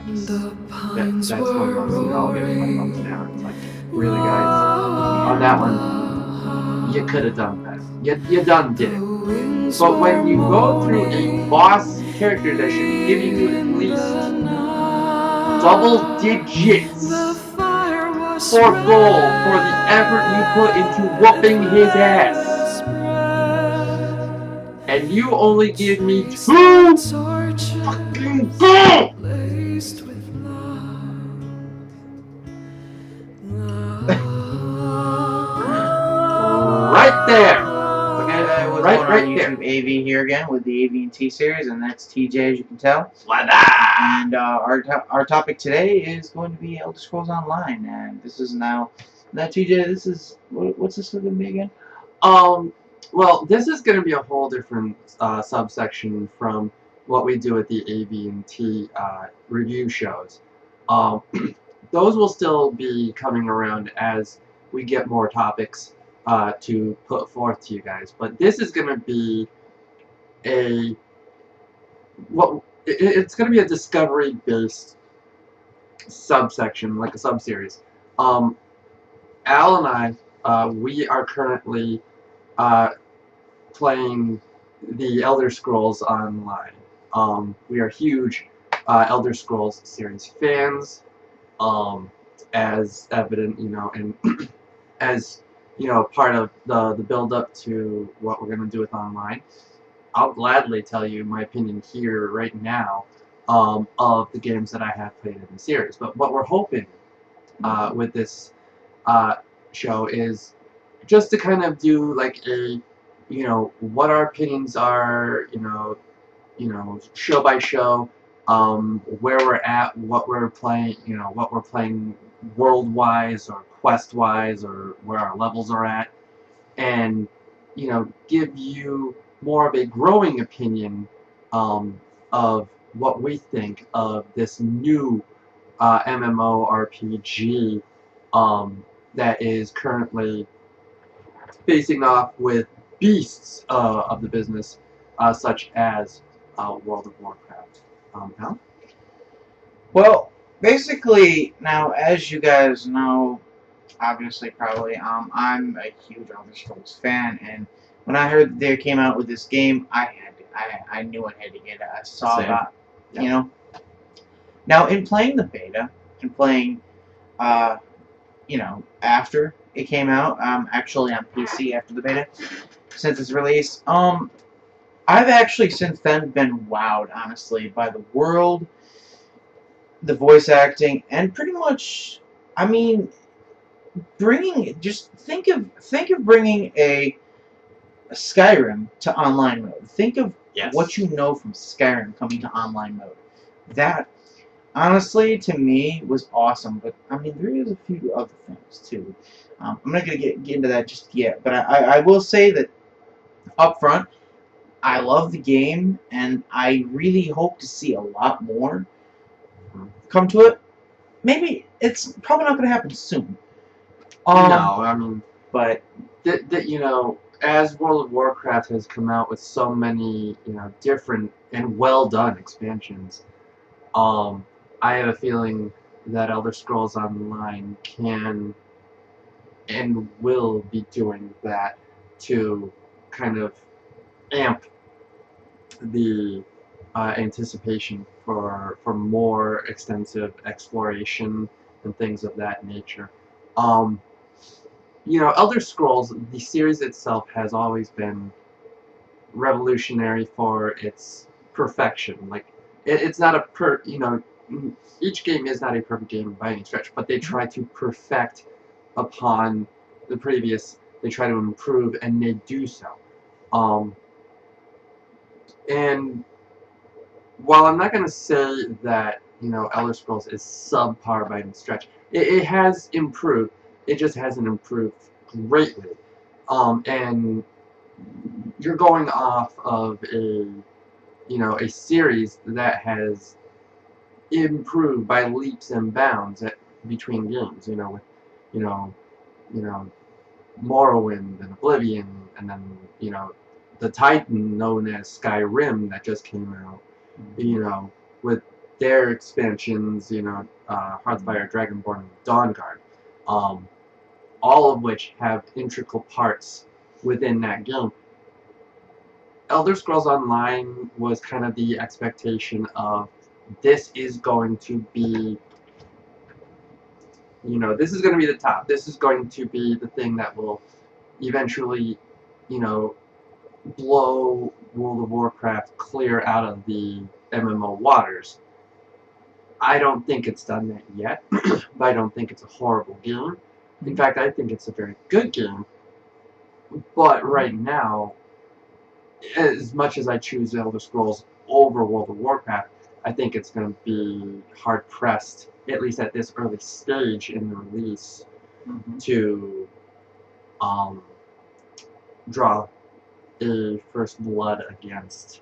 That's when most of it all gets like up and down. It's like, really, guys, on that one, you could have done better. You done did it. But when you go through a boss character that should be giving you at least double digits for gold for the effort you put into whooping his ass, and you only give me 2 fucking gold! Right there! Okay, what's Right going on there. YouTube? AV here again with the AV&T series, and that's TJ, as you can tell. And our topic today is going to be Elder Scrolls Online, and this is now TJ. This is what's this going to be again? Well, this is going to be a whole different subsection from what we do at the AV&T review shows. Those will still be coming around as we get more topics to put forth to you guys. But this is going to be it's going to be a discovery-based subsection, like a sub-series. Al and I, we are currently playing the Elder Scrolls Online. We are huge Elder Scrolls series fans, as evident, and as part of the build-up to what we're going to do with online. I'll gladly tell you my opinion here right now of the games that I have played in the series. But what we're hoping with this show is just to kind of do like a, what our opinions are, show by show, where we're at, what we're playing world-wise or quest-wise, or where our levels are at, and give you more of a growing opinion of what we think of this new MMORPG that is currently facing off with beasts of the business, such as World of Warcraft. Al? Well, basically, now as you guys know, obviously, probably, I'm a huge Elder Scrolls fan, and when I heard that they came out with this game, I knew I had to get it. I saw Same. about, you know. Now, in playing the beta and playing, after it came out, actually on PC after the beta, since its release, I've actually since then been wowed, honestly, by the world, the voice acting, and pretty much, I mean, think of bringing a Skyrim to online mode. Think of what you know from Skyrim coming to online mode. That, honestly, to me, was awesome. But, I mean, there is a few other things, too. I'm not going to get into that just yet. But I will say that, up front, I love the game, and I really hope to see a lot more come to it. Maybe it's probably not going to happen soon. No, I mean, but as World of Warcraft has come out with so many, different and well done expansions, I have a feeling that Elder Scrolls Online can and will be doing that to kind of amp the anticipation for more extensive exploration and things of that nature. Elder Scrolls, the series itself, has always been revolutionary for its perfection. Like, it's not each game is not a perfect game by any stretch, but they try to perfect upon the previous. They try to improve, and they do so. And while I'm not going to say that Elder Scrolls is subpar by any stretch, it has improved. It just hasn't improved greatly. And you're going off of a series that has improved by leaps and bounds between games. With you know you know Morrowind and Oblivion, and then the Titan known as Skyrim that just came out. With their expansions, Hearthfire, Dragonborn, and Dawnguard, all of which have integral parts within that game. Elder Scrolls Online was kind of the expectation of this is going to be, this is going to be the top. This is going to be the thing that will eventually, blow World of Warcraft clear out of the MMO waters. I don't think it's done that yet, but I don't think it's a horrible game. In fact, I think it's a very good game. But right now, as much as I choose Elder Scrolls over World of Warcraft, I think it's going to be hard-pressed, at least at this early stage in the release, to draw a first blood against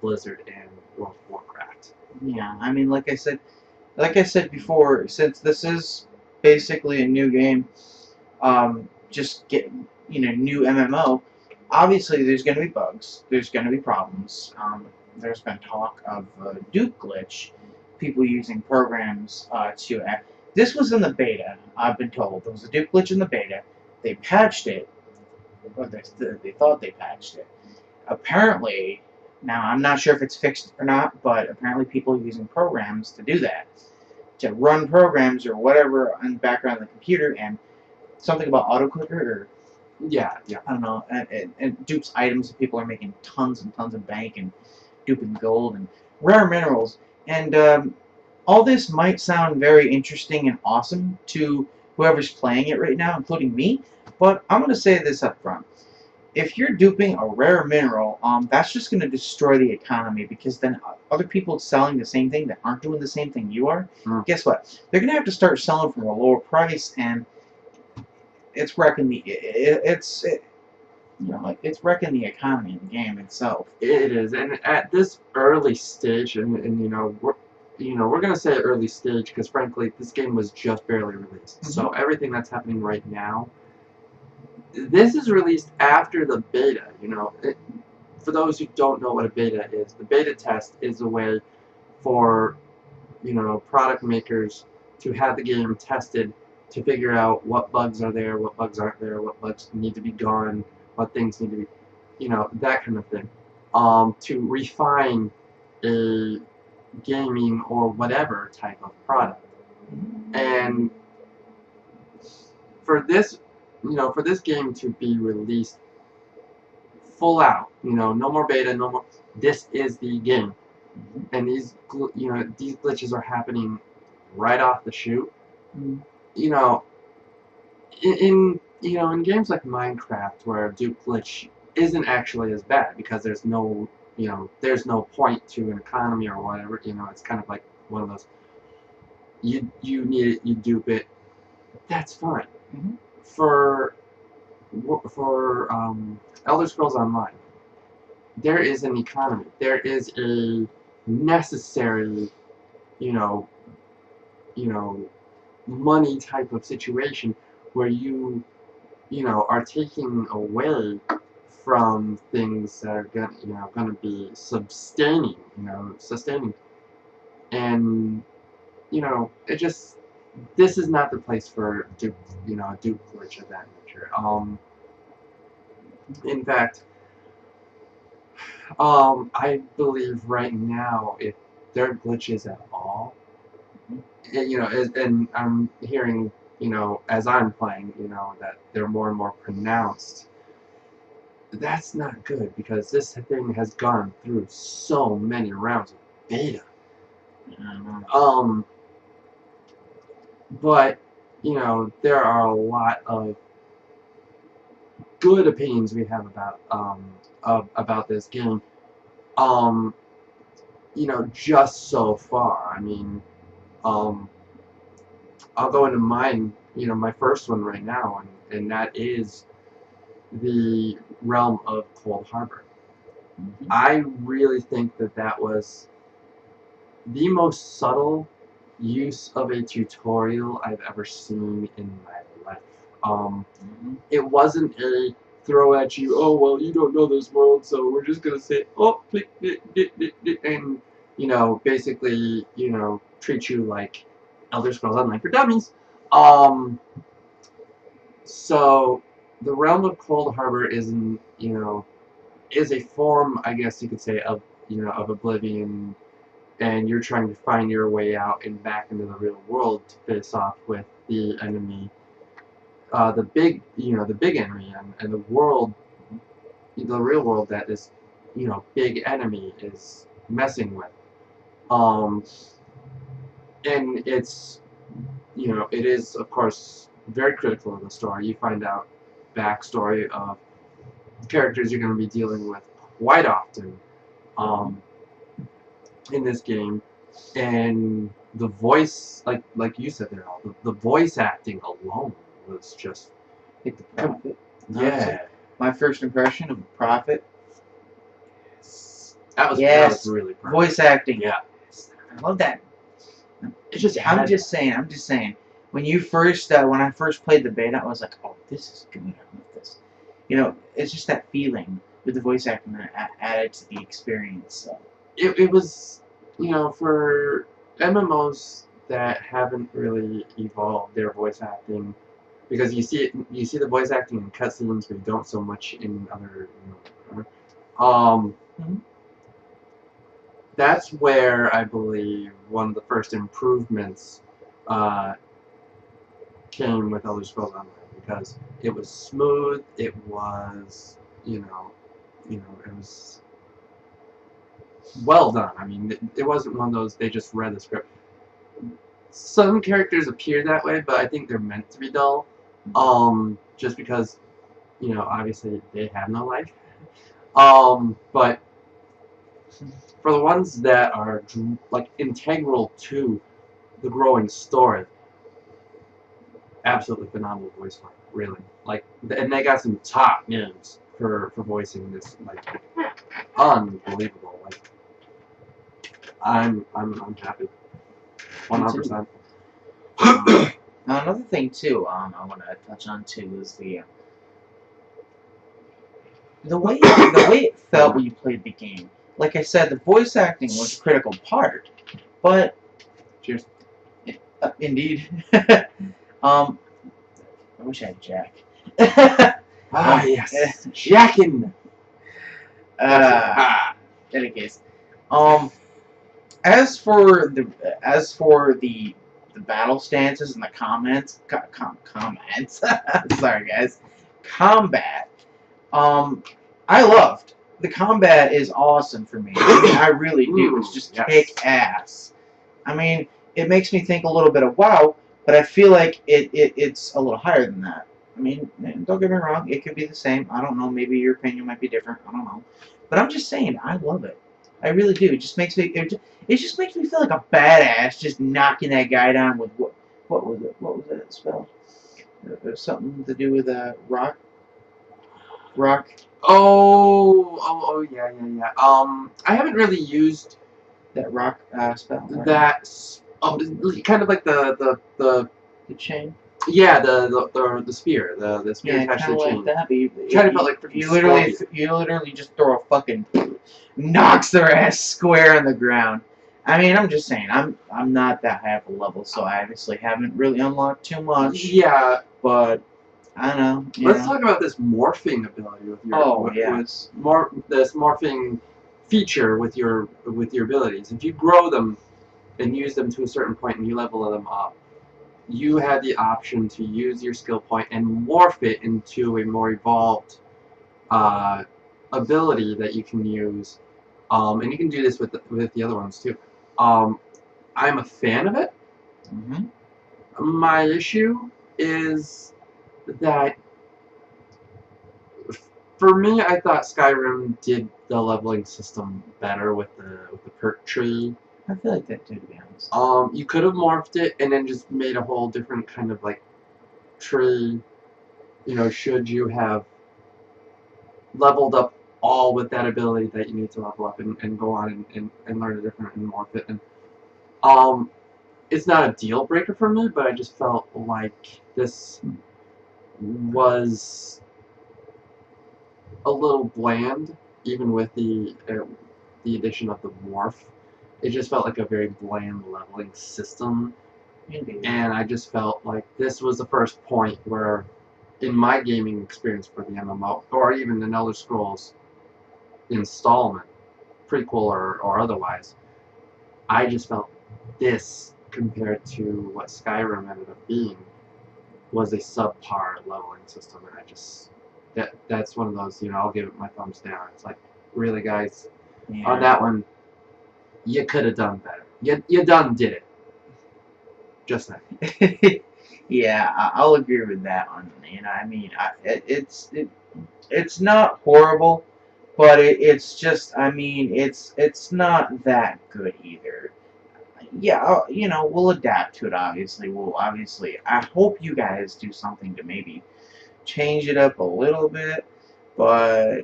Blizzard and World of Warcraft. Yeah, I mean, like I said before, since this is basically a new game, just get new MMO. Obviously, there's going to be bugs. There's going to be problems. There's been talk of a Duke glitch, people using programs to act. This was in the beta, I've been told. There was a Duke glitch in the beta. They patched it, or they thought they patched it. Apparently, now I'm not sure if it's fixed or not, but apparently people are using programs to do that, to run programs or whatever in the background of the computer, and something about autoclicker or yeah, I don't know, and dupes items. People are making tons and tons of bank and duping gold and rare minerals. And all this might sound very interesting and awesome to whoever's playing it right now, including me, but I'm going to say this up front. If you're duping a rare mineral, that's just going to destroy the economy, because then other people selling the same thing that aren't doing the same thing you are, guess what? They're going to have to start selling from a lower price, and it's wrecking it's wrecking the economy of the game itself. It is, and at this early stage, and we're gonna say early stage because frankly, this game was just barely released. So everything that's happening right now, this is released after the beta. For those who don't know what a beta is, the beta test is a way for product makers to have the game tested to figure out what bugs are there, what bugs aren't there, what bugs need to be gone, what things need to be, that kind of thing, to refine a gaming or whatever type of product. And for this, for this game to be released full out, no more beta, no more. This is the game, and these glitches are happening right off the shoot. In games like Minecraft, where a Duke glitch isn't actually as bad because there's no point to an economy or whatever. It's kind of like one of those. You need it, you dupe it. That's fine. For Elder Scrolls Online, there is an economy. There is a necessary, money type of situation where you are taking away from things that are going to be sustaining, and it just, this is not the place for a Duke glitch of that nature. In fact, I believe right now, if there are glitches at all, and I'm hearing, as I'm playing, that they're more and more pronounced. That's not good, because this thing has gone through so many rounds of beta. But there are a lot of good opinions we have about this game. Just so far. I mean, I'll go into mine. My first one right now, and that is the realm of Cold Harbor. I really think that was the most subtle use of a tutorial I've ever seen in my life. It wasn't a throw at you, oh well, you don't know this world, so we're just gonna say, oh, click, and basically, treat you like Elder Scrolls Online for Dummies. Um, so the realm of Cold Harbor is a form, I guess you could say, of Oblivion, and you're trying to find your way out and back into the real world to face off with the enemy, the big enemy, and the world, the real world that this, big enemy is messing with. Um, and it is, of course, very critical of the story. You find out backstory of characters you're going to be dealing with quite often in this game, and the voice, like you said there, the voice acting alone was just Hit the Prophet. yeah. My first impression of the Prophet. That was really perfect. Voice acting. Yeah, I love that. it's just I'm just saying. When I first played the beta, I was like, oh, this is good. I love this. It's just that feeling with the voice acting that added to the experience. So. It was, for MMOs that haven't really evolved their voice acting, because you see the voice acting in cutscenes, but you don't so much in other, Mm-hmm. That's where I believe one of the first improvements came with Elder Scrolls Online, because it was smooth. It was, it was well done. I mean, it wasn't one of those they just read the script. Some characters appear that way, but I think they're meant to be dull. Just because, obviously they have no life. But for the ones that are like integral to the growing story, absolutely phenomenal voice work, really. And they got some top names for voicing this, unbelievable. I'm happy, 100%. Now another thing too, I want to touch on too is the way it felt when you played the game. Like I said, the voice acting was a critical part, but Cheers. Indeed. I wish I had Jack. Yes, Jackin. In any case, as for the battle stances and the comments, sorry guys, combat. I loved the combat. Is awesome for me. I mean, I really do. It's just kick ass. I mean, it makes me think a little bit of WoW, but I feel like it's a little higher than that. I mean, don't get me wrong, it could be the same. I don't know. Maybe your opinion might be different. I don't know. But I'm just saying, I love it. I really do. It just makes me feel like a badass just knocking that guy down with what was it? What was that spell? Something to do with rock. Oh, yeah. I haven't really used that rock spell. Right? That's kind of like the chain. Yeah, the spear, the spear attached to the chain. Like that, but you literally just throw a fucking knocks their ass square on the ground. I mean, I'm just saying, I'm not that high of a level, so I obviously haven't really unlocked too much. Yeah, but I don't know. Let's talk about this morphing ability with your this morphing feature with your abilities. If you grow them and use them to a certain point and you level them up, you have the option to use your skill point and morph it into a more evolved ability that you can use, and you can do this with the other ones too. I'm a fan of it. Mm-hmm. My issue is that for me, I thought Skyrim did the leveling system better with the perk tree. I feel like that too, to be honest. You could have morphed it and then just made a whole different kind of tree. Should you have leveled up all with that ability that you need to level up and go on and learn a different and morph it. And it's not a deal breaker for me, but I just felt like this was a little bland, even with the addition of the morph. it just felt like a very bland leveling system. Indeed. And I just felt like this was the first point where, in my gaming experience for the MMO, or even an Elder Scrolls installment, prequel or otherwise, I just felt this, compared to what Skyrim ended up being, was a subpar leveling system. And I just, that's one of those, I'll give it my thumbs down. It's like, really, guys, on that one, you could have done better. You done did it. Just that. Yeah, I'll agree with that one. I mean, it's not horrible, but it's just, I mean, it's not that good either. Yeah, we'll adapt to it. Obviously, I hope you guys do something to maybe change it up a little bit, but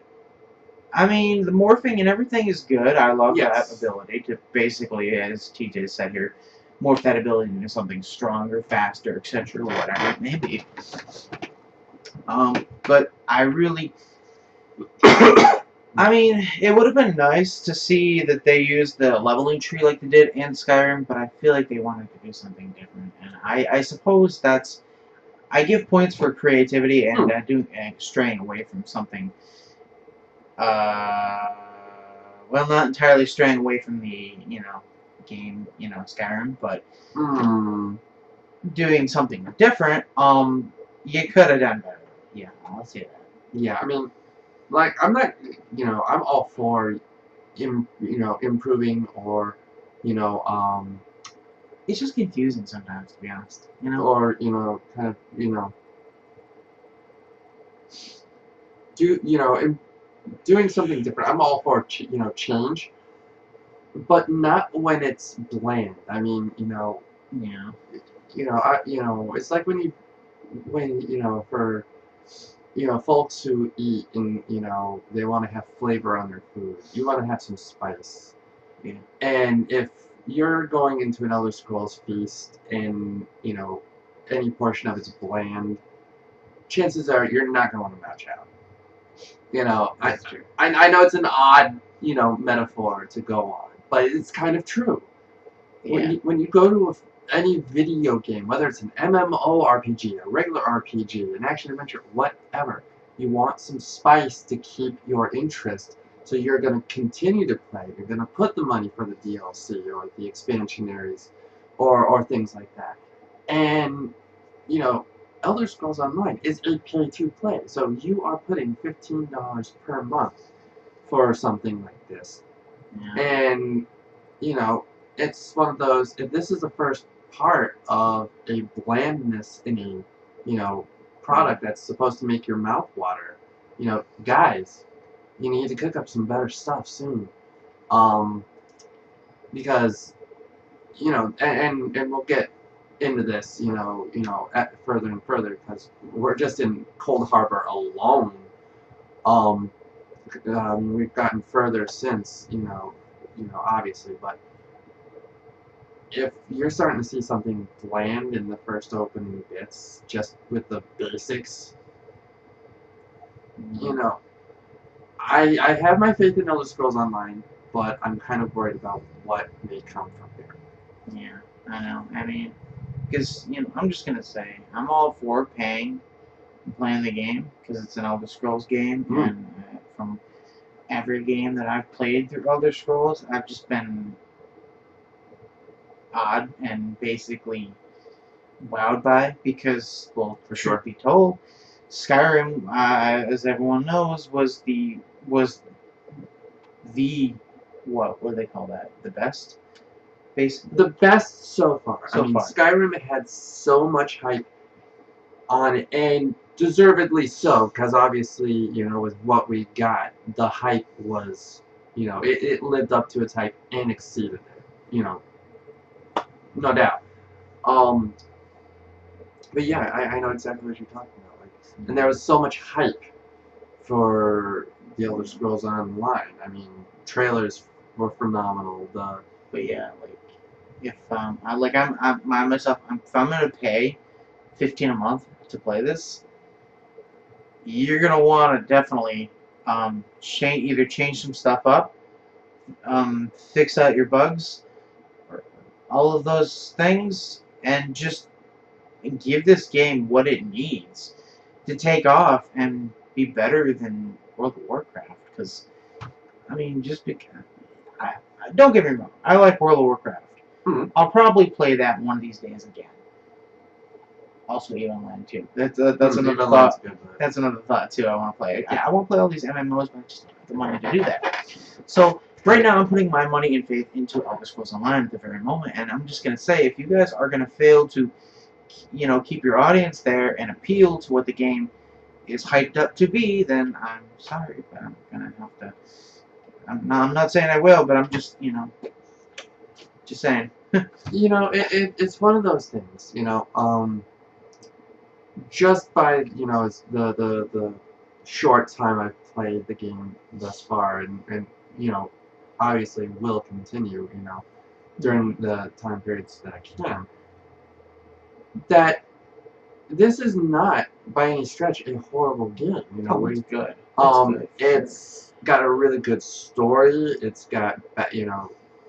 I mean, the morphing and everything is good. I love that ability to basically, as TJ said here, morph that ability into something stronger, faster, etc., whatever it may be. But I really, I mean, it would have been nice to see that they used the leveling tree like they did in Skyrim, but I feel like they wanted to do something different. And I suppose that's, I give points for creativity and straying away from something. Well, not entirely straying away from the, game, Skyrim, but doing something different. You could have done better. Yeah, I'll say that. Yeah, I mean, like, I'm not, I'm all for, improving or, it's just confusing sometimes, to be honest. Or, kind of, doing something different. I'm all for, change, but not when it's bland. I mean, Yeah. It's like when for, folks who eat and, they want to have flavor on their food. You want to have some spice. Yeah. And if you're going into an Elder Scrolls feast and, any portion of it's bland, chances are you're not going to want to match out. I know it's an odd, metaphor to go on, but it's kind of true. Yeah. When you go to any video game, whether it's an MMORPG, a regular RPG, an action adventure, whatever, you want some spice to keep your interest. So you're going to continue to play. You're going to put the money for the DLC or the expansion areas or things like that. And, Elder Scrolls Online is a pay-to-play. So you are putting $15 per month for something like this. Yeah. And, it's one of those, if this is the first part of a blandness in a, product that's supposed to make your mouth water, guys, you need to cook up some better stuff soon. Because, and we'll get into this, further and further, because we're just in Cold Harbor alone. We've gotten further since, obviously, but if you're starting to see something bland in the first opening bits, just with the basics, I have my faith in Elder Scrolls Online, but I'm kind of worried about what may come from there. Yeah, I know. I mean, because, I'm just going to say, I'm all for paying and playing the game, because it's an Elder Scrolls game, and from every game that I've played through Elder Scrolls, I've just been odd and basically wowed by, because, well, for sure be told, Skyrim, as everyone knows, was the what do they call that? The best? Basically. The best so far. Skyrim had so much hype on it, and deservedly so, because obviously, with what we got, the hype was, it lived up to its hype and exceeded it, no doubt. But yeah, I know exactly what you're talking about. Like, and there was so much hype for the Elder Scrolls Online. I mean, trailers were phenomenal. But yeah, like, if I'm myself, if I'm gonna pay $15 a month to play this, you're gonna want to definitely either change some stuff up, fix out your bugs, all of those things, and just give this game what it needs to take off and be better than World of Warcraft. Because, I mean, just because... don't get me wrong, I like World of Warcraft. I'll probably play that one of these days again. Also, EVE Online too. That's another thought. That's another thought too. I want to play. I want to play all these MMOs, but I just don't have the money to do that. So right now, I'm putting my money and faith into Elder Scrolls Online at the very moment, and I'm just gonna say, if you guys are gonna fail to, keep your audience there and appeal to what the game is hyped up to be, then I'm sorry, but I'm gonna have to. I'm not saying I will, but I'm just saying. It's one of those things. Just by the short time I've played the game thus far, and obviously will continue during the time periods that I can, that this is not by any stretch a horrible game. It's good. It's got a really good story. It's got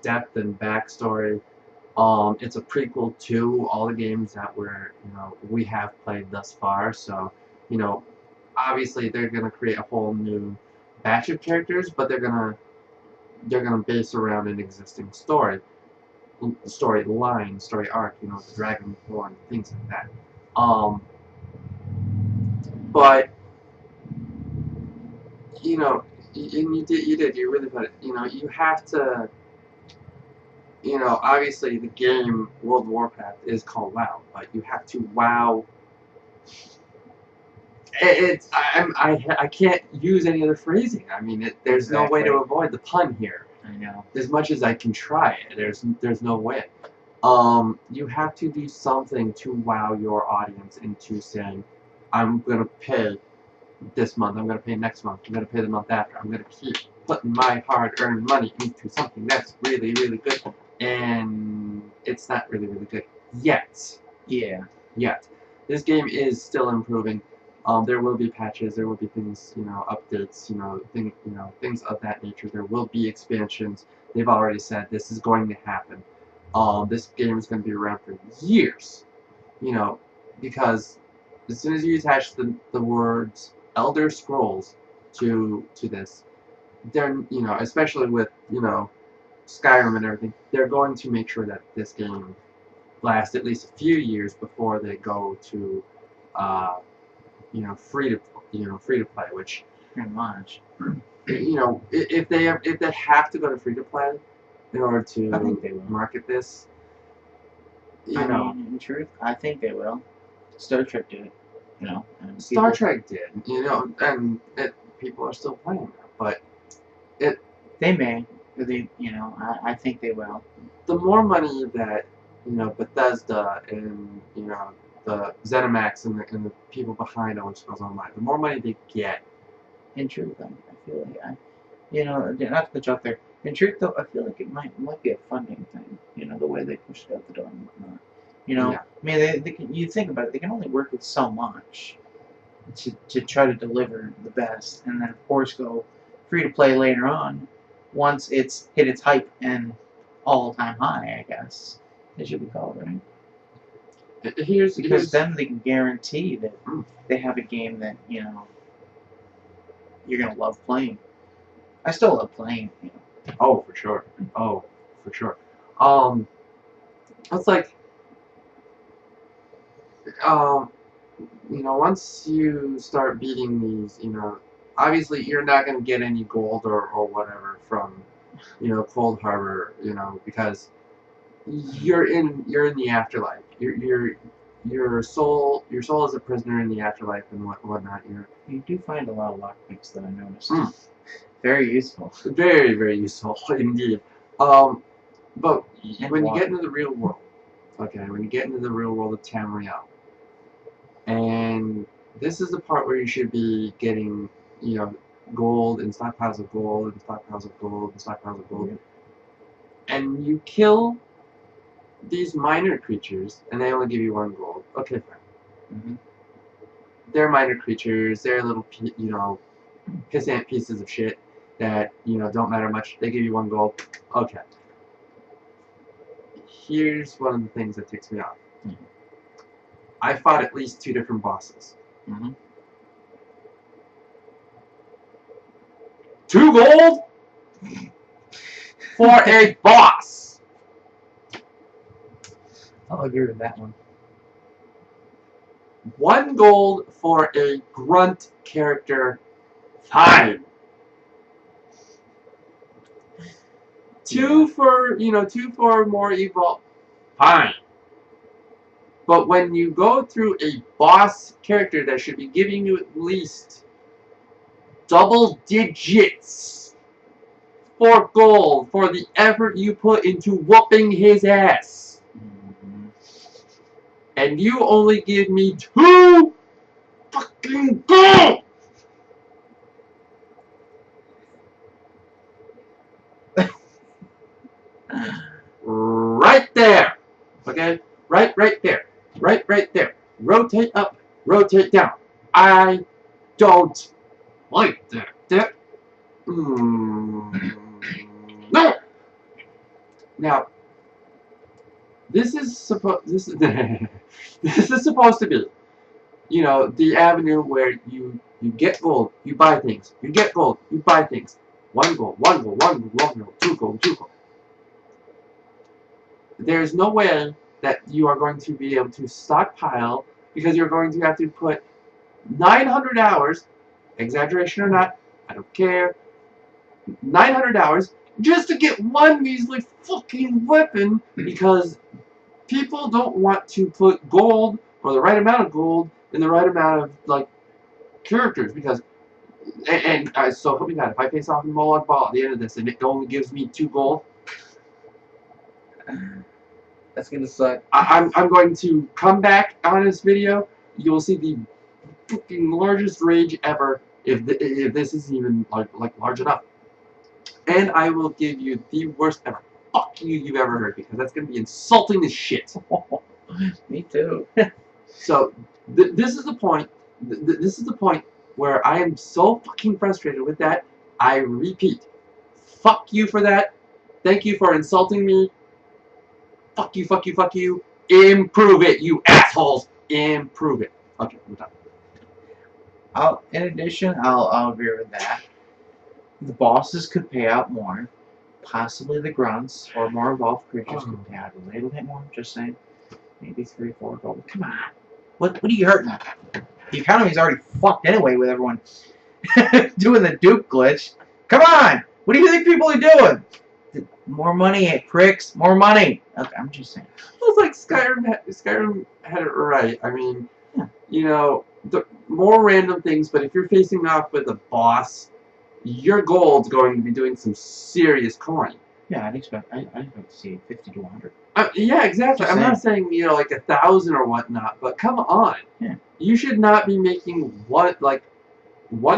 depth and backstory. It's a prequel to all the games that we have played thus far. So, obviously they're gonna create a whole new batch of characters, but they're gonna base around an existing story line, story arc. The Dragonborn, things like that. But and you really put it. You have to. Obviously the game World of Warcraft is called WoW, but you have to WoW. I can't use any other phrasing. I mean, there's no way to avoid the pun here. I know. As much as I can try it, there's no way. You have to do something to wow your audience into saying, I'm gonna pay this month, I'm gonna pay next month, I'm gonna pay the month after, I'm gonna keep putting my hard-earned money into something that's really, really good. And it's not really, really good yet. Yeah. Yet. This game is still improving. There will be patches. There will be things, updates, things of that nature. There will be expansions. They've already said this is going to happen. This game is going to be around for years. Because as soon as you attach the words Elder Scrolls to this, they're especially with Skyrim and everything, they're going to make sure that this game lasts at least a few years before they go to free to play, which pretty much. If they have to go to free to play in order to I think they will market this, in truth, I think they will. Star Trek did it, and Star Trek did, and people are still playing that, but they may. I think they will. The more money that Bethesda and the ZeniMax and the people behind Elder Scrolls Online, the more money they get. In truth, I feel like not to put you out there. In truth, though, I feel like it might be a funding thing. The way they push it out the door and whatnot. Yeah. I mean, you think about it, they can only work with so much to try to deliver the best, and then of course go free to play later on. Once it's hit its hype and all-time high, I guess it should be called, right? Because then they can guarantee that they have a game that you're gonna love playing. I still love playing. Oh, for sure. Oh, for sure. It's like once you start beating these, obviously you're not going to get any gold or whatever from, Cold Harbor, because you're in the afterlife. Your soul is a prisoner in the afterlife and whatnot. You do find a lot of lockpicks that I noticed. Very useful. Very, very useful indeed. But when you get into the real world, when you get into the real world of Tamriel, and this is the part where you should be getting, gold and stockpiles of gold and stockpiles of gold and stockpiles of gold. And you kill these minor creatures, and they only give you 1 gold. Okay, fine. They're minor creatures. They're little, pissant pieces of shit that, you know, don't matter much. They give you 1 gold. Okay. Here's one of the things that ticks me off. Mm-hmm. I fought at least 2 different bosses. Mm-hmm. 2 gold for a boss. I'll agree with that one. 1 gold for a grunt character. Fine. 2 for, you know, 2 for more evil. Fine. But when you go through a boss character that should be giving you at least double digits for gold for the effort you put into whooping his ass. Mm-hmm. And you only give me 2 fucking gold! Right there. Okay? Right there. Right there. Rotate up, rotate down. I don't like that. No. Now, this is supposed to be, you know, the avenue where you get gold, you buy things. You get gold, you buy things. 1 gold, 1 gold, 1 gold, 1 gold, 2 gold, 2 gold. There's no way that you are going to be able to stockpile, because you're going to have to put 900 hours, exaggeration or not, I don't care, 900 hours just to get 1 measly fucking weapon, because people don't want to put gold, or the right amount of gold, in the right amount of, like, characters, because, so help me God, if I face off in Moloch Ball at the end of this and it only gives me 2 gold, that's gonna suck. I'm going to come back on this video. You'll see the fucking largest rage ever if this is even like large enough. And I will give you the worst ever fuck you've ever heard, because that's gonna be insulting as shit. Me too. So this is the point. This is the point where I am so fucking frustrated with that. I repeat, fuck you for that. Thank you for insulting me. Fuck you, fuck you, fuck you. Improve it, you assholes. Improve it. Okay, we're done. In addition, I'll agree with that. The bosses could pay out more. Possibly the grunts or more evolved creatures could pay out a little bit more. Just saying. Maybe 3 or 4 gold. Come on. What are you hurting? The economy's already fucked anyway with everyone doing the Duke glitch. Come on! What do you think people are doing? More money, pricks. More money. Okay, I'm just saying. It's like Skyrim had it right. I mean, you know, the more random things, but if you're facing off with a boss, your gold's going to be doing some serious coin. Yeah, I'd expect to see 50 to 100. Yeah, exactly. I'm not saying, you know, like 1,000 or whatnot, but come on. Yeah. You should not be making 1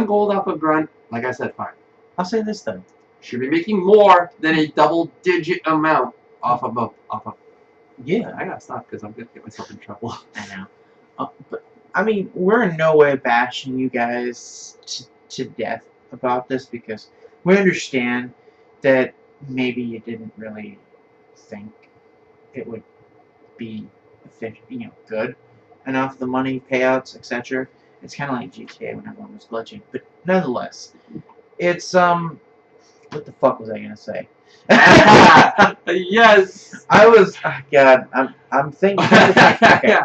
gold off of grunt. Like I said, fine. I'll say this though. Should be making more than a double-digit amount off of. Yeah. I gotta stop because I'm gonna get myself in trouble. I know. But I mean, we're in no way bashing you guys to death about this, because we understand that maybe you didn't really think it would be good enough, the money payouts, etc. It's kind of like GTA when everyone was glitching, but nonetheless, it's what the fuck was I gonna say? Yes. I was. Oh God, I'm thinking. Okay.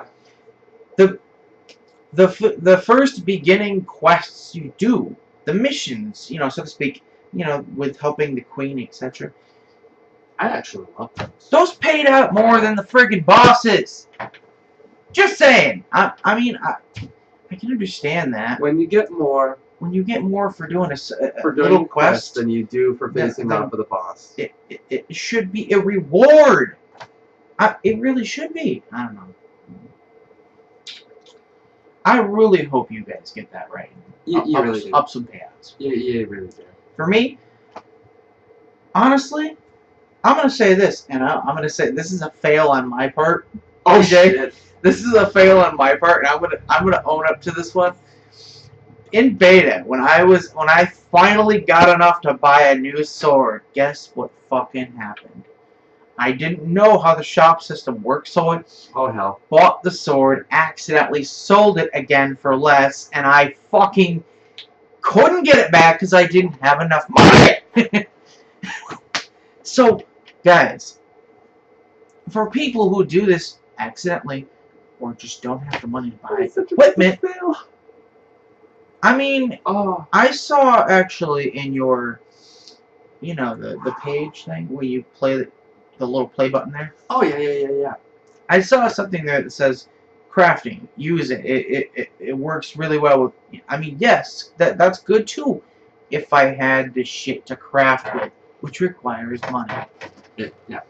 The first beginning quests you do, the missions, so to speak, with helping the queen, etc. I actually love those. Those paid out more than the friggin' bosses. Just saying. I mean, I can understand that. When you get more for doing a for doing little quest than you do for facing off with a boss, it should be a reward. It really should be. I don't know. I really hope you guys get that right. You really do. Up some payouts. You really do. For me, honestly, I'm gonna say this, and I'm gonna say this is a fail on my part. Oh Jay, shit! this is a fail on my part, and I'm gonna own up to this one. in beta, when I finally got enough to buy a new sword, guess what fucking happened? I didn't know how the shop system worked, so I bought the sword, accidentally sold it again for less, and I fucking couldn't get it back because I didn't have enough money. So, guys, for people who do this accidentally or just don't have the money to buy equipment, I mean, I saw actually in your, the page thing where you play the little play button there. Oh yeah. I saw something there that says crafting. Use it. It works really well with. I mean, yes, that's good too. If I had the shit to craft with, which requires money. Yeah.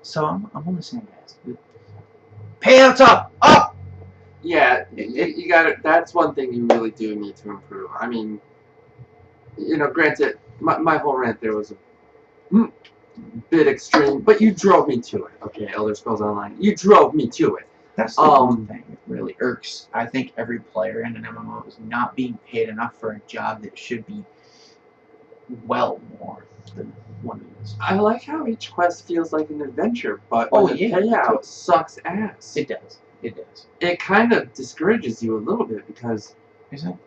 So I'm on the same guys. Payouts up. Yeah, you got it. That's one thing you really do need to improve. I mean, granted, my whole rant there was a bit extreme, but you drove me to it. Okay, Elder Scrolls Online, you drove me to it. That's the one thing that really irks, I think, every player in an MMO is not being paid enough for a job that should be well more than what it is. I like how each quest feels like an adventure, but the payout sucks ass. It does. It kind of discourages you a little bit because, can't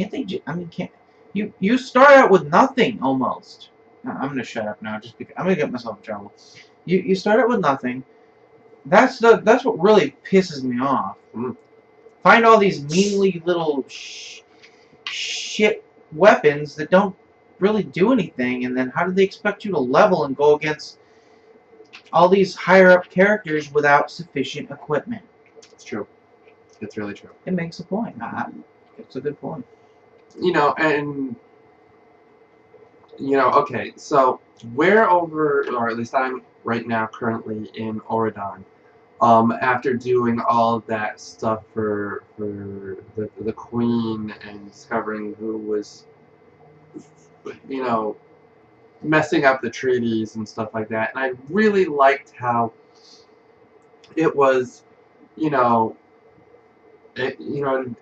they? Can't you start out with nothing almost? I'm gonna shut up now, just because I'm gonna get myself in trouble. You start out with nothing. That's what really pisses me off. Find all these meanly little shit weapons that don't really do anything, and then how do they expect you to level and go against all these higher up characters without sufficient equipment? It's true. It's really true. It makes a point. It's a good point. Okay, so we're over, or at least I'm right now currently in Oregon. After doing all of that stuff for the Queen and discovering who was, messing up the treaties and stuff like that, and I really liked how it was, an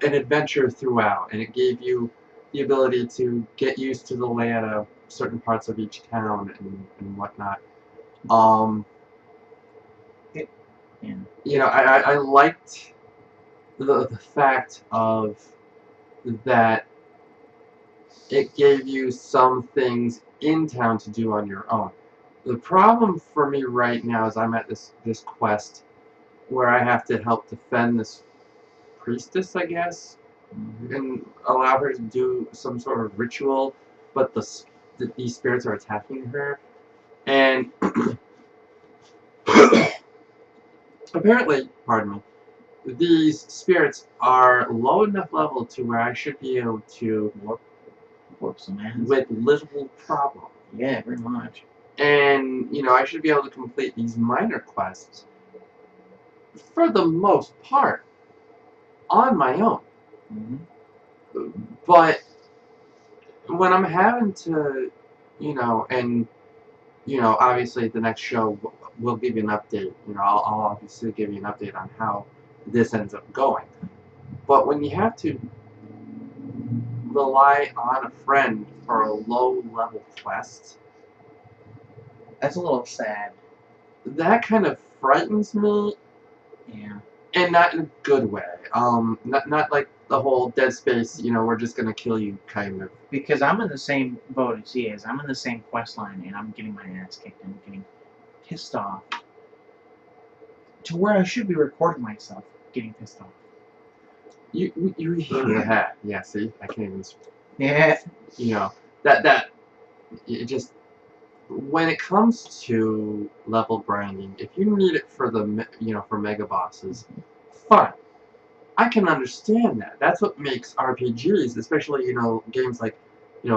adventure throughout, and it gave you the ability to get used to the layout of certain parts of each town and whatnot. I liked the fact of that it gave you some things in town to do on your own. The problem for me right now is I'm at this quest where I have to help defend this priestess, I guess, and allow her to do some sort of ritual, but these spirits are attacking her, and apparently, pardon me, these spirits are low enough level to where I should be able to warp some ass with little problem. Yeah, very much. And I should be able to complete these minor quests for the most part on my own. But when I'm having to, obviously the next show will give you an update. I'll obviously give you an update on how this ends up going. But when you have to rely on a friend for a low-level quest, that's a little sad. That kind of frightens me. Yeah. And not in a good way. Not like the whole Dead Space, we're just gonna kill you kind of. Because I'm in the same boat as he is. I'm in the same quest line, and I'm getting my ass kicked and getting pissed off. To where I should be recording myself getting pissed off. You hear that? Yeah. See, I can't even. Yeah. That it just. When it comes to level grinding, if you need it for for mega bosses, fine. I can understand that. That's what makes RPGs, especially games like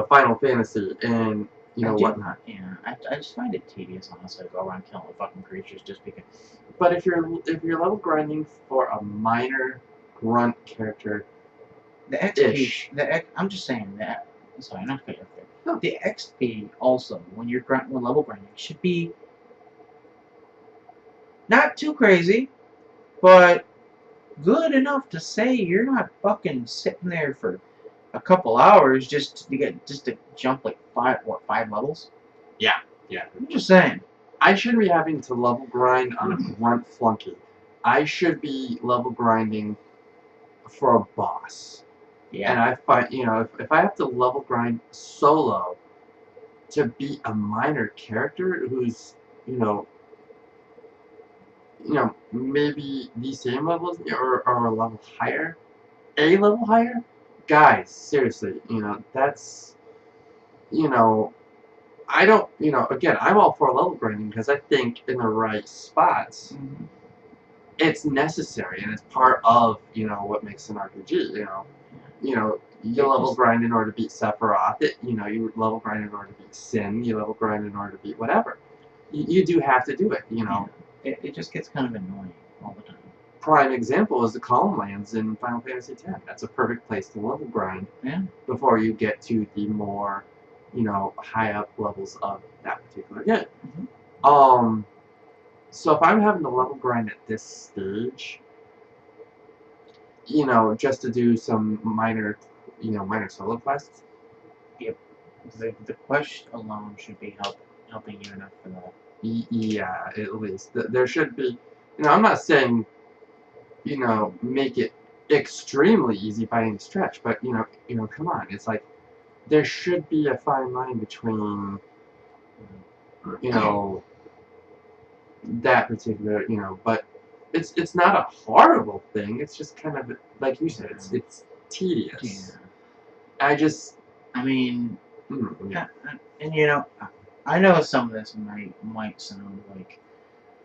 Final Fantasy and whatnot. Yeah, I just find it tedious, honestly, to go around killing fucking creatures just because. But if you're level grinding for a minor grunt character, the XP, I'm just saying that. Sorry, not fair. No. The XP also, when you're level grinding, should be not too crazy, but good enough to say you're not fucking sitting there for a couple hours just to jump like five levels. Yeah. I'm just saying. I shouldn't be having to level grind on a grunt flunky. I should be level grinding for a boss. Yeah. And I find, if I have to level grind solo to beat a minor character who's, maybe the same level as me or a level higher, guys, seriously, that's, I don't, again, I'm all for level grinding because I think in the right spots, it's necessary and it's part of, what makes an RPG, you level grind in order to beat Sephiroth, you level grind in order to beat Sin, you level grind in order to beat whatever. You do have to do it, Yeah. It just gets kind of annoying all the time. Prime example is the Calm Lands in Final Fantasy X. That's a perfect place to level grind before you get to the more, high up levels of that particular game. So if I'm having to level grind at this stage, just to do some minor solo quests. Yep. The quest alone should be helping you enough for that. Yeah, at least there should be. I'm not saying, make it extremely easy by any stretch, but come on, it's like there should be a fine line between, that particular, but it's not a horrible thing. It's just kind of like you said, it's tedious. Yeah. I mean, and I know some of this might sound like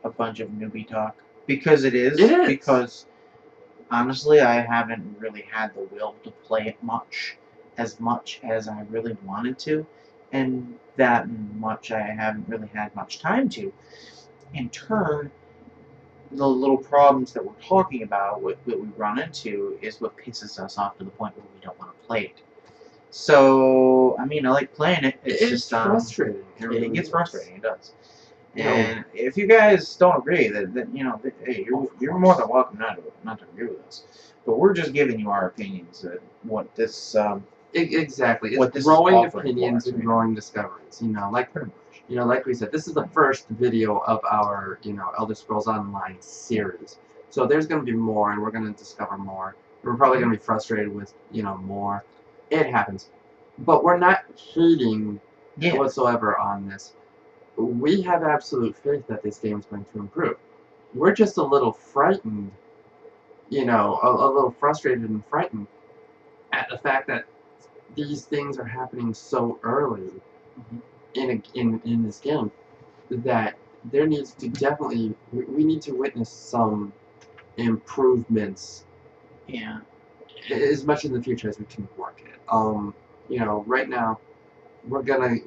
a bunch of newbie talk because it is. Because honestly, I haven't really had the will to play it as much as I really wanted to, and that much I haven't really had much time to. In turn, the little problems that we're talking about, what we run into, is what pisses us off to the point where we don't want to play it. So, I mean, I like playing it. It's just frustrating. It gets frustrating. It does. And if you guys don't agree, that hey, you're more than welcome not to agree with us. But we're just giving you our opinions. What this exactly. It's growing opinions and growing discoveries. Like pretty much. Like we said, this is the first video of our Elder Scrolls Online series. So there's going to be more, and we're going to discover more. We're probably going to be frustrated with more. It happens, but we're not hating whatsoever on this. We have absolute faith that this game is going to improve. We're just a little frightened, a little frustrated and frightened at the fact that these things are happening so early in this game that there needs to definitely, we need to witness some improvements. Yeah. As much in the future as we can work it. Right now, we're gonna,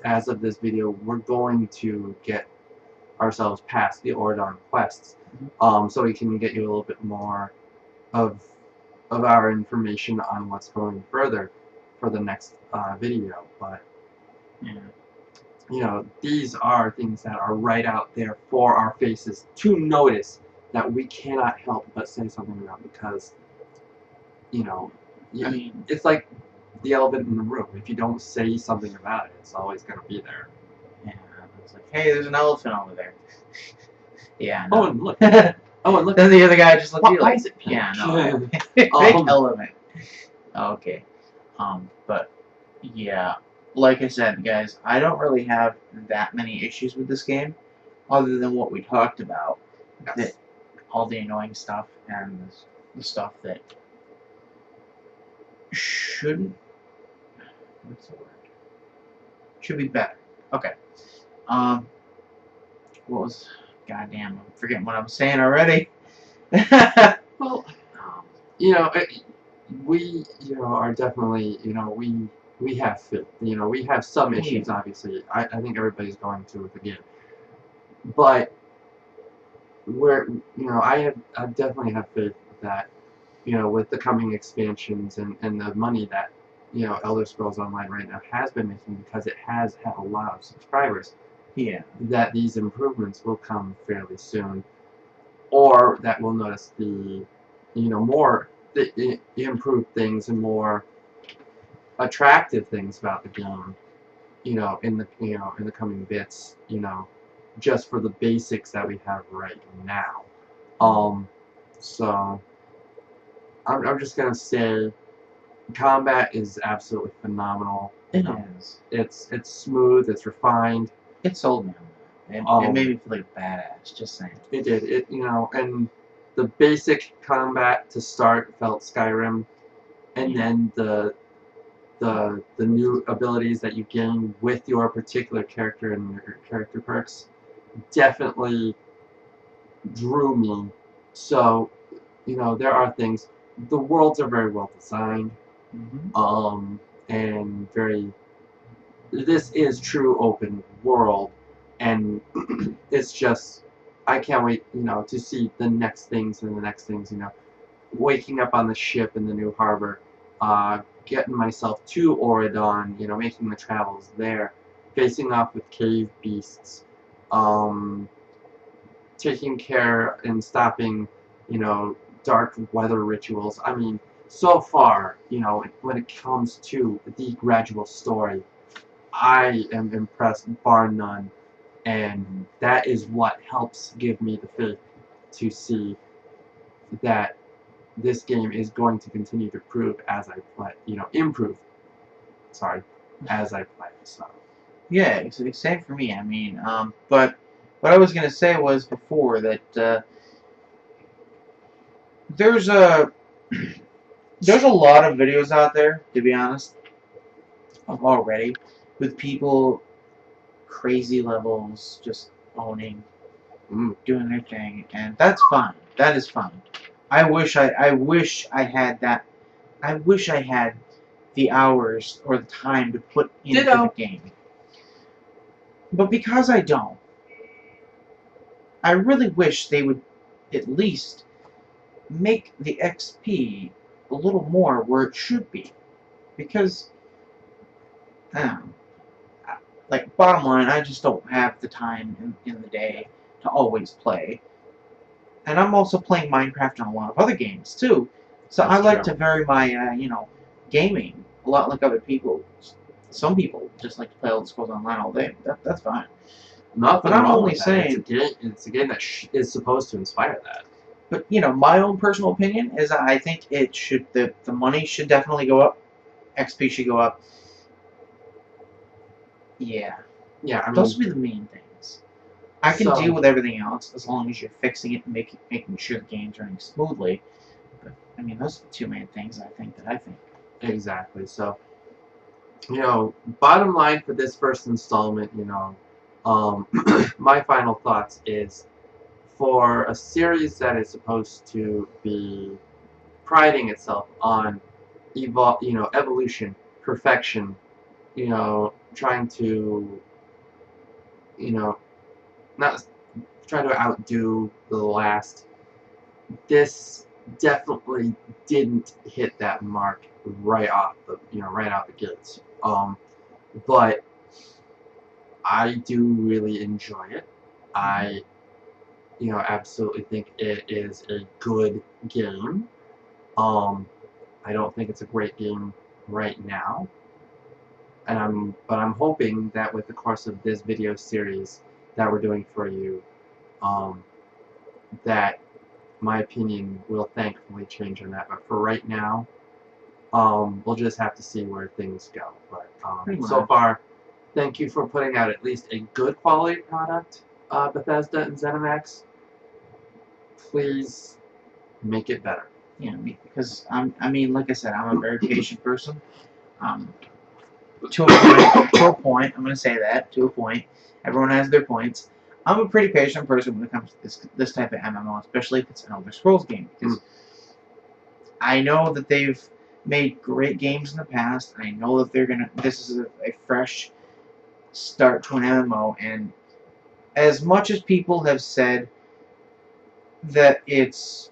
as of this video, we're going to get ourselves past the Ordon quests, so we can get you a little bit more of our information on what's going further for the next video. But these are things that are right out there for our faces to notice that we cannot help but say something about, because I mean, it's like the elephant in the room. If you don't say something about it, it's always going to be there. Yeah, it's like, hey, there's an elephant over there. Yeah. No. Oh, and look. Then the other guy just looks at you like, is it pink? Yeah, no. Big element. Okay. But yeah, like I said, guys, I don't really have that many issues with this game, other than what we talked about. That all the annoying stuff and the stuff that shouldn't. What's the word? Should be better. Okay. What was? Goddamn, I'm forgetting what I'm saying already. Well, we are definitely we have faith. We have some issues. Obviously, I think everybody's going to with the game, but I definitely have faith that with the coming expansions and the money that Elder Scrolls Online right now has been making, because it has had a lot of subscribers, that these improvements will come fairly soon. or that we'll notice the, more the improved things and more attractive things about the game, in the coming bits, just for the basics that we have right now. So I'm just gonna say, combat is absolutely phenomenal. It is. It's smooth. It's refined. It sold me on that. It made me feel like a badass. Just saying. It did. And the basic combat to start felt Skyrim, and then the new abilities that you gain with your particular character and your character perks definitely drew me. So, there are things. The worlds are very well designed, and very. This is true open world, and it's just. I can't wait, to see the next things and the next things. Waking up on the ship in the new harbor, getting myself to Oridon, making the travels there, facing off with cave beasts, taking care and stopping, dark weather rituals. I mean, so far, when it comes to the gradual story, I am impressed, bar none, and that is what helps give me the faith to see that this game is going to continue to prove as I play, improve. Sorry, as I play. So. Yeah, it's same for me. I mean, but what I was gonna say was before that there's a lot of videos out there, to be honest, already with people crazy levels just owning, doing their thing, and that's fine. That is fine. I wish I had that. I wish I had the hours or the time to put into the game. But because I don't, I really wish they would at least make the XP a little more where it should be. Because, like, bottom line, I just don't have the time in the day to always play. And I'm also playing Minecraft and a lot of other games, too. So I like to vary my, gaming a lot like other people. Some people just like to play Elder Scrolls Online all day. That's fine. But I'm only saying it's a game that is supposed to inspire that. But my own personal opinion is I think it should the money should definitely go up, XP should go up. Yeah. Yeah. I mean, those would be the main things. I can deal with everything else as long as you're fixing it and making sure the game's running smoothly. But I mean, those are the two main things I think. Exactly. So. Bottom line for this first installment, my final thoughts is, for a series that is supposed to be priding itself on evolution, perfection, trying to, not trying to outdo the last, this definitely didn't hit that mark right out the gates. But I do really enjoy it. I, absolutely think it is a good game. I don't think it's a great game right now. But I'm hoping that with the course of this video series that we're doing for you, that my opinion will thankfully change on that. But for right now, we'll just have to see where things go. But so far, thank you for putting out at least a good quality product, Bethesda and ZeniMax. Please make it better. Yeah, because I mean, like I said, I'm a very patient person. To a point, I'm going to say that, to a point. Everyone has their points. I'm a pretty patient person when it comes to this type of MMO, especially if it's an Elder Scrolls game. Because I know that they've made great games in the past. I know that this is a fresh start to an MMO. And as much as people have said that it's,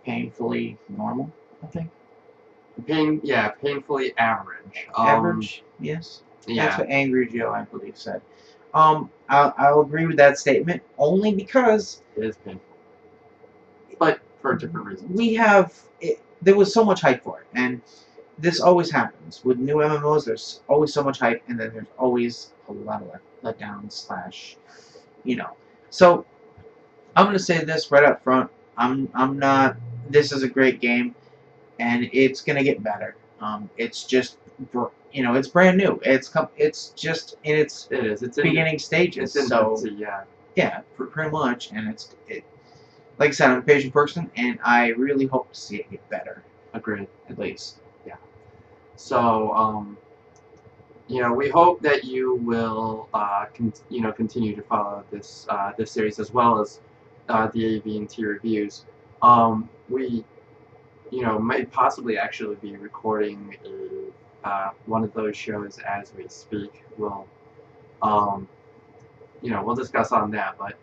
painfully normal, I think? Painfully average. Average, yes. Yeah. That's what Angry Joe, I believe, said. I'll agree with that statement only because it is painful. but for different reasons. There was so much hype for it, and this always happens with new MMOs. There's always so much hype, and then there's always a lot of letdowns / So I'm gonna say this right up front. I'm not. This is a great game, and it's gonna get better. It's just it's brand new. It's just in its beginning stages. So yeah, pretty much. And like I said, I'm a patient person, and I really hope to see it get better. Agreed. At least. Yeah. So we hope that you will continue to follow this series as well as the AV&T reviews. We might possibly actually be recording one of those shows as we speak. We'll we'll discuss on that, but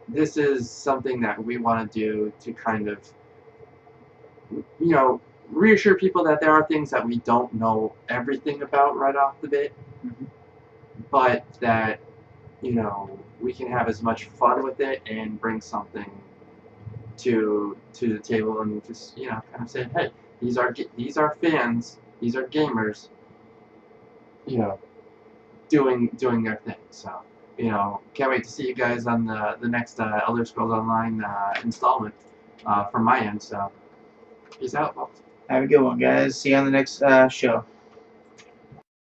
this is something that we want to do to kind of reassure people that there are things that we don't know everything about right off the bat, but that we can have as much fun with it and bring something to the table and just kind of say, hey, these are fans, these are gamers, doing their thing. So can't wait to see you guys on the next Elder Scrolls Online installment from my end. So peace out, folks. Have a good one, guys. See you on the next show.